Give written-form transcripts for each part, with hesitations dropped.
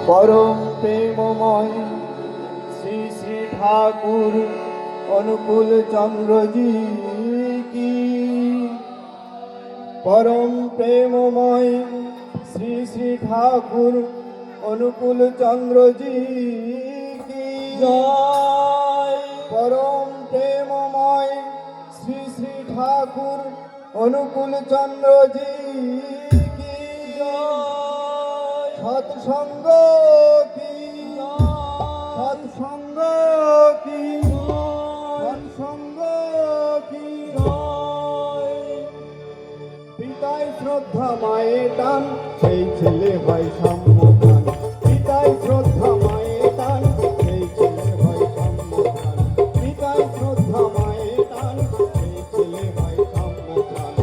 পরম প্রেমময় শ্রী শ্রী ঠাকুর অনুকূল চন্দ্রজি কি। পরম প্রেমময় শ্রী শ্রী ঠাকুর অনুকূল চন্দ্রজি কি জয়। পরম প্রেমময় শ্রী শ্রী ঠাকুর অনুকূল চন্দ্রজি কি জয়। সৎসঙ্গ কি সৎসঙ্গ কি সৎসঙ্গ কি জয়। পিতায় শ্রদ্ধা মায়ের টান, সেই ছেলে হয় সাম্যপ্রাণ। পিতায় শ্রদ্ধা মায়ের টান, সেই ছেলে হয় সাম্যপ্রাণ। পিতায় শ্রদ্ধা মায়ের টান, সেই ছেলে হয় সাম্যপ্রাণ।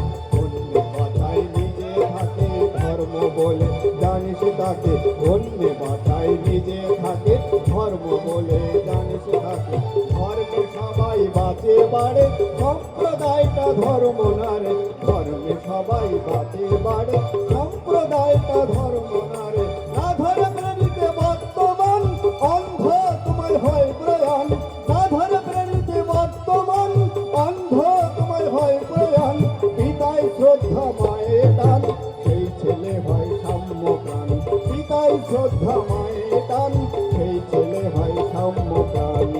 অন্য কথায় নিজে থাকে ধর্ম বলে জানিস তাকে। অন্য কথায় নিজে থাকে ধর্ম বলে জানিস তাকে। ধর্মে সবাই বাঁচে বাড়ে, সম্প্রদায়টা ধর্ম না রে। ধর্মে সবাই বাঁচে বাড়ে, সম্প্রদায়টা ধর্ম না রে। না ধরে প্রেরিতে বর্তমান, অন্ধ তোমার হয় প্রয়াণ। না ধরে প্রেরিতে বর্তমান, অন্ধ তোমার হয় প্রয়াণ। পিতায় শ্রদ্ধা মায়ের টান, সেই ছেলে হয় সাম্যপ্রাণ। পিতায় শ্রদ্ধা মায়ের টান, সেই ছেলে হয় সাম্যপ্রাণ।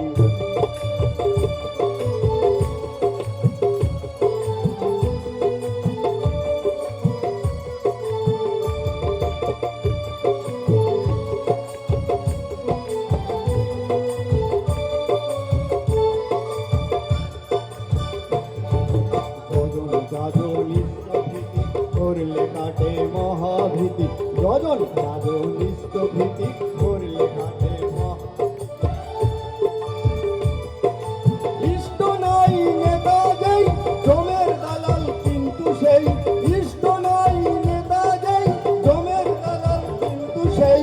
করলে কাটে মহাভীতি, যজন রাজনিষ্ঠ ভীতি করলে কাটে ইষ্ট নাই নেতা যেই জমের দালাল কিন্তু সেই। ইষ্ট নাই নেতা যেই জমের দালাল কিন্তু সেই।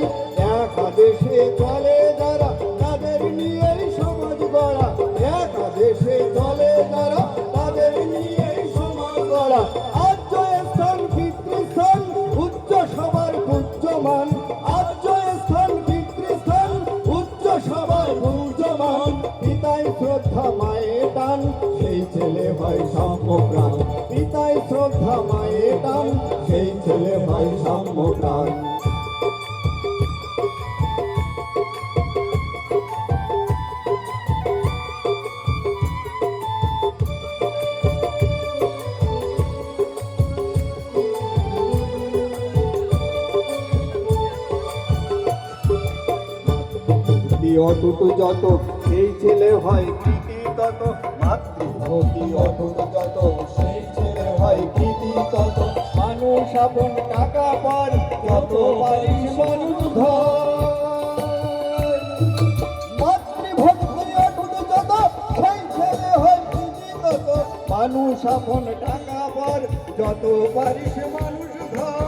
একাদেশে চলে যারা তাদের নিয়েই সমাজ গড়া। একাদেশে চলে যারা তাদের নিয়েই সমাজ গড়া। আর্য স্থান পিতৃস্থান উচ্চ সবার পূজ্যমান। আর্য স্থান পিতৃস্থান উচ্চ সবার পূজ্যমান। পিতায় শ্রদ্ধা মায়ের টান, সেই ছেলে হয় সাম্যপ্রাণ। পিতায় শ্রদ্ধা মায়ের টান, সেই ছেলে হয় সাম্যপ্রাণ। অটুট যত সেই ছেলে হয় কৃতি তত। মাতৃভক্তি অটুট যত সেই ছেলে হয় কৃতি তত। মানুষ আপন টাকা পার যত পারিস মানুষ ধর। মাতৃভক্তি অটুট যত সেই ছেলে হয় কৃতি তত। মানুষ আপন টাকা পার যত পারিস মানুষ ধর।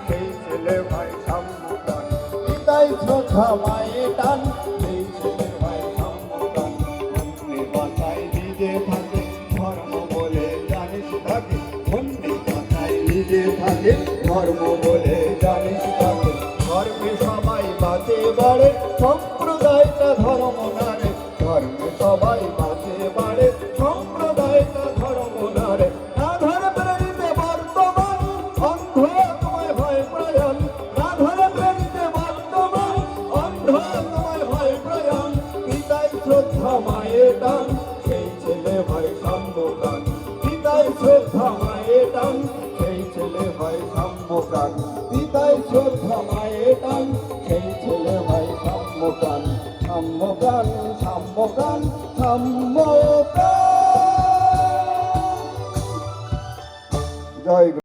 সেই ছেলে হয় সাম্যপ্রাণ। পিতায় শ্রদ্ধা মায়ের টান, সেই ছেলে হয় সাম্যপ্রাণ। অন্যে বাসায় নিজে থাকে ধর্ম বলে জানিস তাকে। অন্যে বাসায় নিজে থাকে ধর্ম বলে জানিস তাকে। ধর্মে সবাই বাঁচে বাড়ে, সম্প্রদায়টা ধর্ম না রে। ধর্মে সবাই বাঁচে বাড়ে, সম্প্রদায়টা ধর্ম না রে। না ধরে প্রেরিতে বর্তমান, অন্ধ তোমায় হয় প্রয়াণ। না ধরে প্রেরিতে বর্তমান, অন্ধ তোমায় হয় প্রয়াণ। পিতায় শ্রদ্ধা মায়ের টান, সেই ছেলে হয় সাম্যপ্রাণ। পিতায় শ্রদ্ধা মায়ের টান, সেই ছেলে হয় সাম্যপ্রাণ। পিতায় শ্রদ্ধা মায়ের টান, সেই ছেলে হয় সাম্যপ্রাণ। সাম্যপ্রাণ।